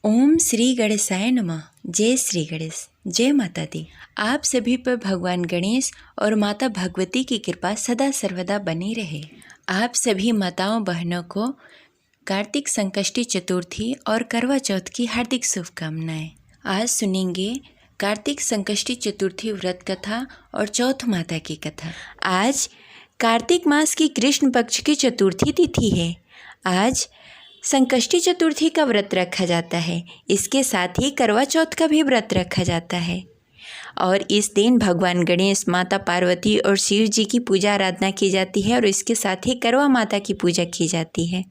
ओम श्री गणेशाय नमः। जय श्री गणेश। जय माता दी। आप सभी पर भगवान गणेश और माता भगवती की कृपा सदा सर्वदा बनी रहे। आप सभी माताओं बहनों को कार्तिक संकष्टी चतुर्थी और करवा चौथ की हार्दिक शुभकामनाएं। आज सुनेंगे कार्तिक संकष्टी चतुर्थी व्रत कथा और चौथ माता की कथा। आज कार्तिक मास की कृष्ण पक्ष की चतुर्थी तिथि है। आज संकष्टी चतुर्थी का व्रत रखा जाता है। इसके साथ ही करवा चौथ का भी व्रत रखा जाता है और इस दिन भगवान गणेश, माता पार्वती और शिव जी की पूजा आराधना की जाती है और इसके साथ ही करवा माता की पूजा की जाती है।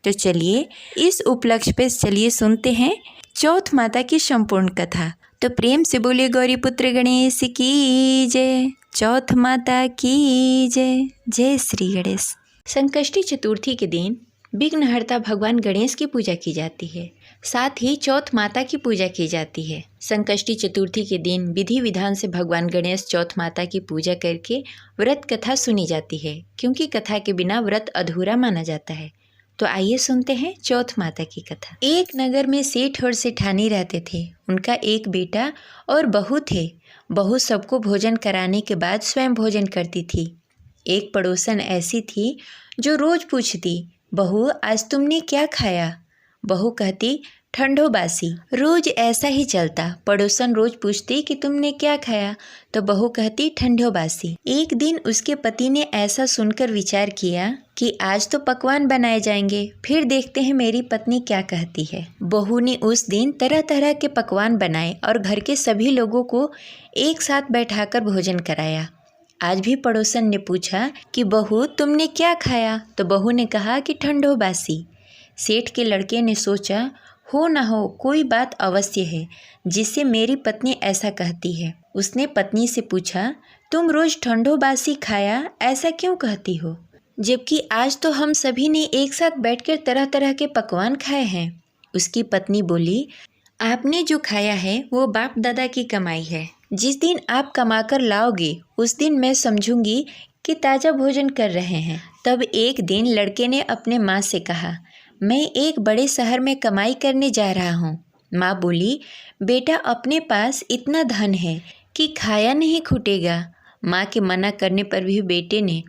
तो चलिए इस उपलक्ष्य पे सुनते हैं चौथ माता की संपूर्ण कथा। तो प्रेम से बोलिए गौरी पुत्र गणेश की जय, चौथ माता की जय। जय श्री गणेश। संकष्टी चतुर्थी के दिन विघ्नहर्ता भगवान गणेश की पूजा की जाती है। साथ ही चौथ माता की पूजा की जाती है। संकष्टी चतुर्थी के दिन विधि विधान से भगवान गणेश, चौथ माता की पूजा करके व्रत कथा सुनी जाती है, क्योंकि कथा के बिना व्रत अधूरा माना जाता है। तो आइए सुनते हैं चौथ माता की कथा। एक नगर में सेठ और सेठानी रहते थे। उनका एक बेटा और बहू थे। बहू सबको भोजन कराने के बाद स्वयं भोजन करती थी। एक पड़ोसन ऐसी थी जो रोज पूछती, बहू आज तुमने क्या खाया? बहू कहती, ठंडो बासी। रोज ऐसा ही चलता। पड़ोसन रोज पूछती कि तुमने क्या खाया, तो बहू कहती ठंडो बासी। एक दिन उसके पति ने ऐसा सुनकर विचार किया कि आज तो पकवान बनाए जाएंगे, फिर देखते हैं मेरी पत्नी क्या कहती है। बहू ने उस दिन तरह तरह के पकवान बनाए और घर के सभी लोगों को एक साथ बैठाकर भोजन कराया। आज भी पड़ोसन ने पूछा कि बहू तुमने क्या खाया, तो बहू ने कहा कि ठंडो बासी। सेठ के लड़के ने सोचा, हो ना हो कोई बात अवश्य है जिससे मेरी पत्नी ऐसा कहती है। उसने पत्नी से पूछा, तुम रोज ठंडो बासी खाया ऐसा क्यों कहती हो, जबकि आज तो हम सभी ने एक साथ बैठकर तरह तरह के पकवान खाए हैं। उसकी पत्नी बोली, आपने जो खाया है वो बाप दादा की कमाई है। जिस दिन आप कमाकर लाओगे उस दिन मैं समझूंगी कि ताज़ा भोजन कर रहे हैं। तब एक दिन लड़के ने अपने माँ से कहा, मैं एक बड़े शहर में कमाई करने जा रहा हूँ। माँ बोली, बेटा अपने पास इतना धन है कि खाया नहीं खूटेगा। माँ के मना करने पर भी बेटे ने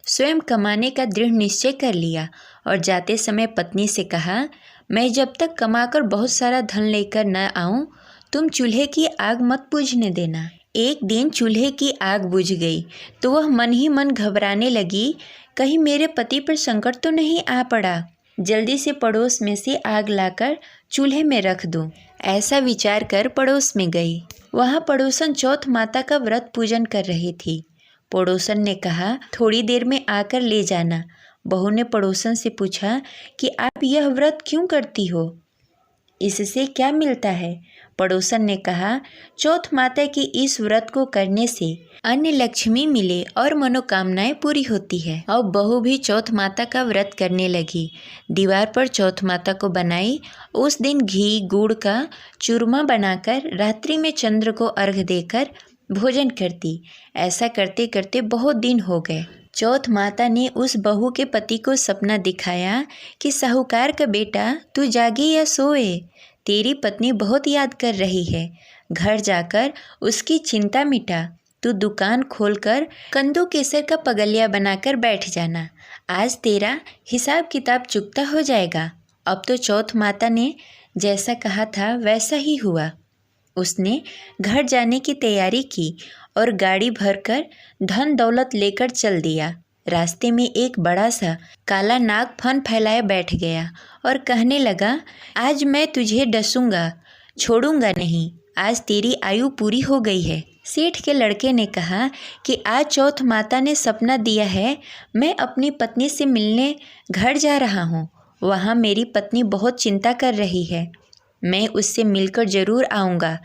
स्वयं कमाने का दृढ़ निश्चय कर लिया और जाते समय पत्नी से कहा, मैं जब तक कमाकर बहुत सारा धन लेकर न आऊँ तुम चूल्हे की आग मत बुझने देना। एक दिन चूल्हे की आग बुझ गई तो वह मन ही मन घबराने लगी, कहीं मेरे पति पर संकट तो नहीं आ पड़ा। जल्दी से पड़ोस में से आग लाकर चूल्हे में रख दूं। ऐसा विचार कर पड़ोस में गई। वहाँ पड़ोसन चौथ माता का व्रत पूजन कर रही थी। पड़ोसन ने कहा, थोड़ी देर में आकर ले जाना। बहू ने पड़ोसन से पूछा कि आप यह व्रत क्यों करती हो, इससे क्या मिलता है? पड़ोसन ने कहा, चौथ माता की इस व्रत को करने से अन्य लक्ष्मी मिले और मनोकामनाएं पूरी होती है। और बहू भी चौथ माता का व्रत करने लगी। दीवार पर चौथ माता को बनाई। उस दिन घी गुड़ का चूरमा बनाकर रात्रि में चंद्र को अर्घ्य देकर भोजन करती। ऐसा करते करते बहुत दिन हो गए। चौथ माता ने उस बहू के पति को सपना दिखाया कि साहूकार का बेटा तू जागे या सोए, तेरी पत्नी बहुत याद कर रही है। घर जाकर उसकी चिंता मिटा। तू दुकान खोलकर कंदू केसर का पगलिया बनाकर बैठ जाना। आज तेरा हिसाब किताब चुकता हो जाएगा। अब तो चौथ माता ने जैसा कहा था वैसा ही हुआ। उसने घर जाने की तैयारी की और गाड़ी भरकर धन दौलत लेकर चल दिया। रास्ते में एक बड़ा सा काला नाग फन फैलाए बैठ गया और कहने लगा, आज मैं तुझे डसूंगा, छोड़ूंगा नहीं। आज तेरी आयु पूरी हो गई है। सेठ के लड़के ने कहा कि आज चौथ माता ने सपना दिया है, मैं अपनी पत्नी से मिलने घर जा रहा हूँ। वहाँ मेरी पत्नी बहुत चिंता कर रही है। मैं उससे मिलकर जरूर आऊँगा,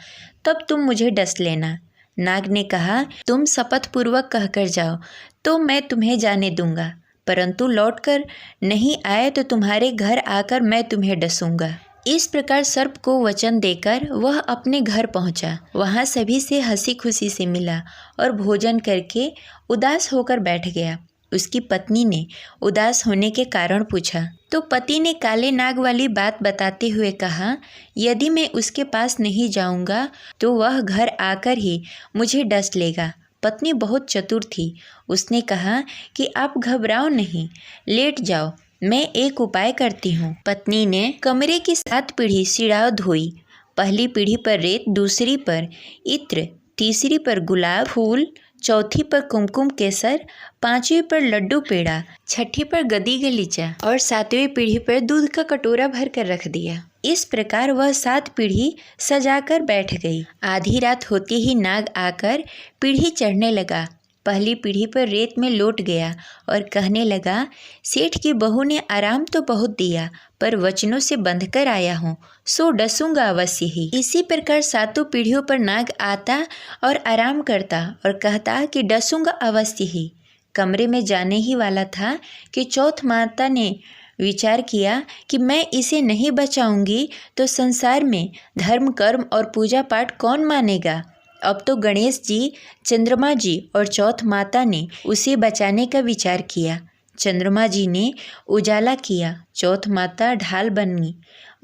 तब तुम मुझे डस लेना। नाग ने कहा, तुम शपथ पूर्वक कहकर जाओ तो मैं तुम्हें जाने दूंगा, परंतु लौटकर नहीं आए तो तुम्हारे घर आकर मैं तुम्हें डसूंगा। इस प्रकार सर्प को वचन देकर वह अपने घर पहुंचा। वहां सभी से हंसी खुशी से मिला और भोजन करके उदास होकर बैठ गया। उसकी पत्नी ने उदास होने के कारण पूछा। तो पति ने काले नाग वाली बात बताते हुए कहा, यदि मैं उसके पास नहीं जाऊंगा तो वह घर आकर ही मुझे डस लेगा। पत्नी बहुत चतुर थी। उसने कहा कि आप घबराओ नहीं, लेट जाओ, मैं एक उपाय करती हूँ। पत्नी ने कमरे की 7 पीढ़ी सिड़ाव धोई। पहली पीढ़ी पर रेत, दूसरी पर इत्र, तीसरी पर गुलाब फूल, चौथी पर कुमकुम केसर, 5वीं पर लड्डू पेड़ा, 6ठी पर गदी गलीचा और 7वीं पीढ़ी पर दूध का कटोरा भर कर रख दिया। इस प्रकार वह 7 पीढ़ी सजाकर बैठ गई। आधी रात होते ही नाग आकर पीढ़ी चढ़ने लगा। पहली पीढ़ी पर रेत में लौट गया और कहने लगा, सेठ की बहू ने आराम तो बहुत दिया, पर वचनों से बंध कर आया हूँ, सो डसूंगा अवश्य ही। इसी प्रकार 7 पीढ़ियों पर नाग आता और आराम करता और कहता कि डसूंगा अवश्य ही। कमरे में जाने ही वाला था कि चौथ माता ने विचार किया कि मैं इसे नहीं बचाऊंगी तो संसार में धर्म, कर्म और पूजा पाठ कौन मानेगा। अब तो गणेश जी, चंद्रमा जी और चौथ माता ने उसे बचाने का विचार किया। चंद्रमा जी ने उजाला किया, चौथ माता ढाल बनी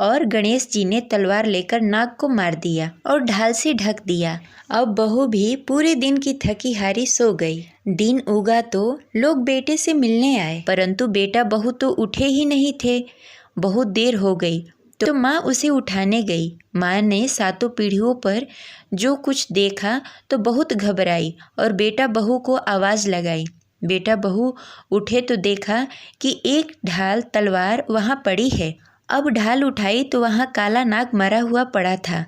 और गणेश जी ने तलवार लेकर नाग को मार दिया और ढाल से ढक दिया। अब बहू भी पूरे दिन की थकी हारी सो गई। दिन उगा तो लोग बेटे से मिलने आए, परंतु बेटा बहू तो उठे ही नहीं थे। बहुत देर हो गई तो माँ उसे उठाने गई। माँ ने 7 पीढ़ियों पर जो कुछ देखा तो बहुत घबराई और बेटा बहू को आवाज़ लगाई। बेटा बहू उठे तो देखा कि एक ढाल तलवार वहाँ पड़ी है। अब ढाल उठाई तो वहाँ काला नाग मरा हुआ पड़ा था।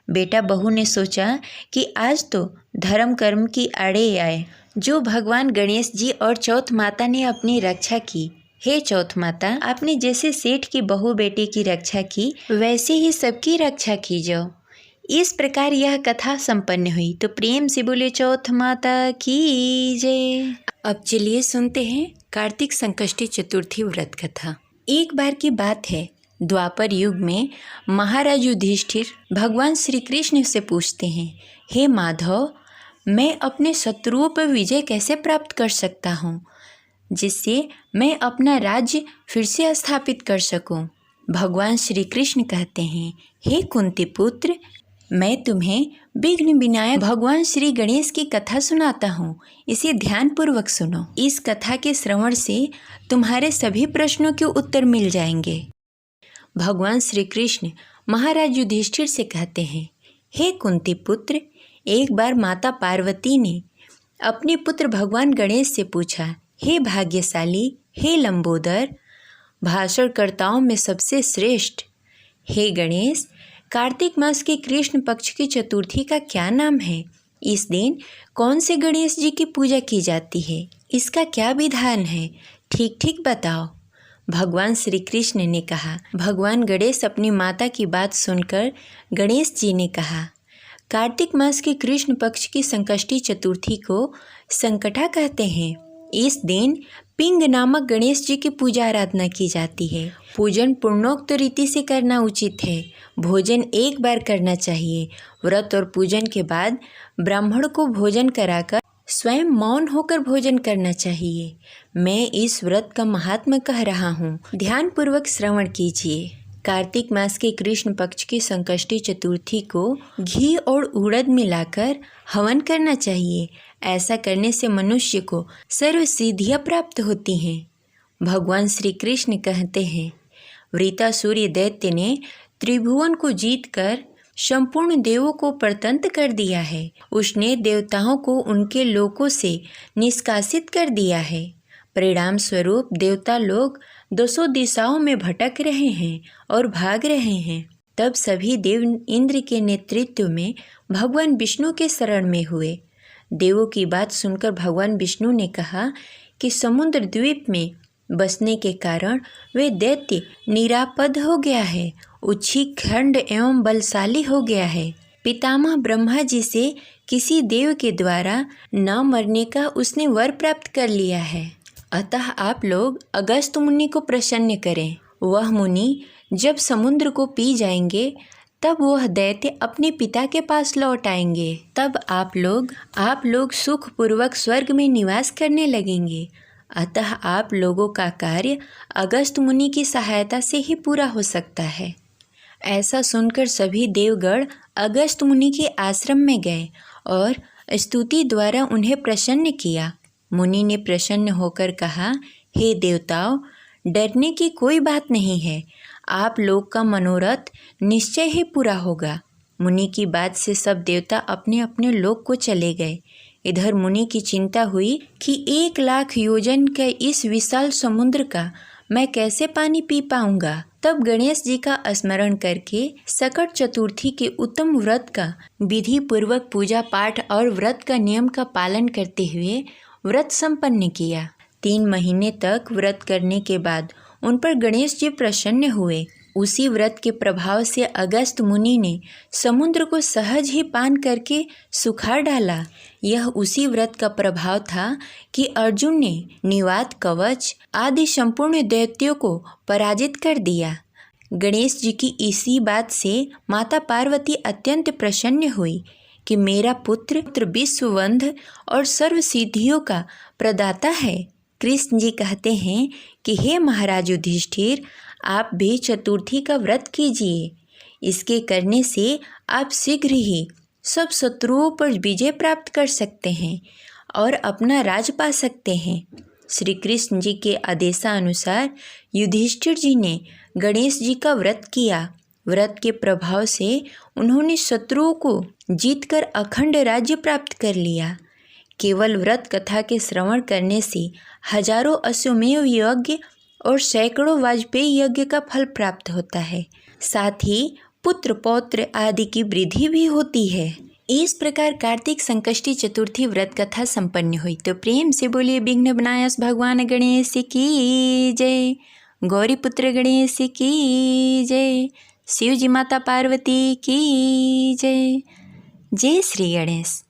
बेटा बहू ने सोचा कि आज तो धर्म कर्म की आड़े आए। जो भगवान गणेश जी और चौथ माता ने अपनी रक्षा की, हे चौथ माता, आपने जैसे सेठ की बहू बेटे की रक्षा की, वैसे ही सबकी रक्षा कीजिए। इस प्रकार यह कथा संपन्न हुई। तो प्रेम से बोले चौथ माता की जय। अब चलिए सुनते हैं कार्तिक संकष्टी चतुर्थी व्रत कथा। एक बार की बात है, द्वापर युग में महाराज युधिष्ठिर भगवान श्री कृष्ण से पूछते हैं, हे माधव, मैं अपने शत्रुओं पर विजय कैसे प्राप्त कर सकता हूँ, जिससे मैं अपना राज्य फिर से स्थापित कर सकूं। भगवान श्री कृष्ण कहते हैं, हे कुंती पुत्र, मैं तुम्हें विघ्न विनायक भगवान श्री गणेश की कथा सुनाता हूँ। इसे ध्यानपूर्वक सुनो। इस कथा के श्रवण से तुम्हारे सभी प्रश्नों के उत्तर मिल जाएंगे। भगवान श्री कृष्ण महाराज युधिष्ठिर से कहते हैं, हे कुंती पुत्र, एक बार माता पार्वती ने अपने पुत्र भगवान गणेश से पूछा, हे भाग्यशाली, हे लंबोदर, भाषणकर्ताओं में सबसे श्रेष्ठ, हे गणेश, कार्तिक मास के कृष्ण पक्ष की चतुर्थी का क्या नाम है? इस दिन कौन से गणेश जी की पूजा की जाती है? इसका क्या विधान है? ठीक ठीक बताओ। भगवान श्री कृष्ण ने कहा। भगवान गणेश अपनी माता की बात सुनकर गणेश जी ने कहा, कार्तिक मास के कृष्ण पक्ष की संकष्टी चतुर्थी को संकटा कहते हैं। इस दिन पिंग नामक गणेश जी की पूजा आराधना की जाती है। पूजन पूर्णोक्त रीति से करना उचित है। भोजन एक बार करना चाहिए। व्रत और पूजन के बाद ब्राह्मण को भोजन कराकर स्वयं मौन होकर भोजन करना चाहिए। मैं इस व्रत का महात्म्य कह रहा हूँ, ध्यानपूर्वक श्रवण कीजिए। कार्तिक मास के कृष्ण पक्ष की संकष्टी चतुर्थी को घी और उड़द मिलाकर हवन करना चाहिए। ऐसा करने से मनुष्य को सर्व सिद्धियाँ प्राप्त होती हैं। भगवान श्री कृष्ण कहते हैं, वृत्रासुर दैत्य ने त्रिभुवन को जीतकर संपूर्ण देवों को परतंत्र कर दिया है। उसने देवताओं को उनके लोकों से निष्कासित कर दिया है। परिणाम स्वरूप देवता लोग 200 दिशाओं में भटक रहे हैं और भाग रहे हैं। तब सभी देव इंद्र के नेतृत्व में भगवान विष्णु के शरण में हुए। देवों की बात सुनकर भगवान विष्णु ने कहा कि समुद्र द्वीप में बसने के कारण वे दैत्य निरापद हो गया है, उच्छिखंड एवं बलशाली हो गया है। पितामह ब्रह्मा जी से किसी देव के द्वारा न मरने का उसने वर प्राप्त कर लिया है। अतः आप लोग अगस्त मुनि को प्रसन्न करें। वह मुनि जब समुद्र को पी जाएंगे तब वह दैत्य अपने पिता के पास लौट आएंगे। तब आप लोग सुखपूर्वक स्वर्ग में निवास करने लगेंगे। अतः आप लोगों का कार्य अगस्त मुनि की सहायता से ही पूरा हो सकता है। ऐसा सुनकर सभी देवगण अगस्त मुनि के आश्रम में गए और स्तुति द्वारा उन्हें प्रसन्न किया। मुनि ने प्रसन्न होकर कहा, हे देवताओं, डरने की कोई बात नहीं है, आप लोग का मनोरथ निश्चय ही पूरा होगा। मुनि की बात से सब देवता अपने अपने लोक को चले गए। इधर मुनि की चिंता हुई कि 1,00,000 योजन के इस विशाल समुद्र का मैं कैसे पानी पी पाऊंगा। तब गणेश जी का स्मरण करके सकट चतुर्थी के उत्तम व्रत का विधि पूर्वक पूजा पाठ और व्रत का नियम का पालन करते हुए व्रत संपन्न किया। 3 महीने तक व्रत करने के बाद उन पर गणेश जी प्रसन्न हुए। उसी व्रत के प्रभाव से अगस्त मुनि ने समुद्र को सहज ही पान करके सुखा डाला। यह उसी व्रत का प्रभाव था कि अर्जुन ने निवात, कवच आदि संपूर्ण दैत्यों को पराजित कर दिया। गणेश जी की इसी बात से माता पार्वती अत्यंत प्रसन्न हुई कि मेरा पुत्र विश्ववंद्य और सर्व सिद्धियों का प्रदाता है। कृष्ण जी कहते हैं कि हे महाराज युधिष्ठिर, आप भी चतुर्थी का व्रत कीजिए। इसके करने से आप शीघ्र ही सब शत्रुओं पर विजय प्राप्त कर सकते हैं और अपना राज पा सकते हैं। श्री कृष्ण जी के आदेशानुसार युधिष्ठिर जी ने गणेश जी का व्रत किया। व्रत के प्रभाव से उन्होंने शत्रुओं को जीतकर अखंड राज्य प्राप्त कर लिया। केवल व्रत कथा के श्रवण करने से हजारों अश्वमेध यज्ञ और सैकड़ों वाजपेयी यज्ञ का फल प्राप्त होता है। साथ ही पुत्र पौत्र आदि की वृद्धि भी होती है। इस प्रकार कार्तिक संकष्टी चतुर्थी व्रत कथा संपन्न हुई। तो प्रेम से बोलिए विघ्न विनायक भगवान गणेश की जय, गौरी पुत्र गणेश की जय, शिव जी माता पार्वती की जय। जय श्री गणेश।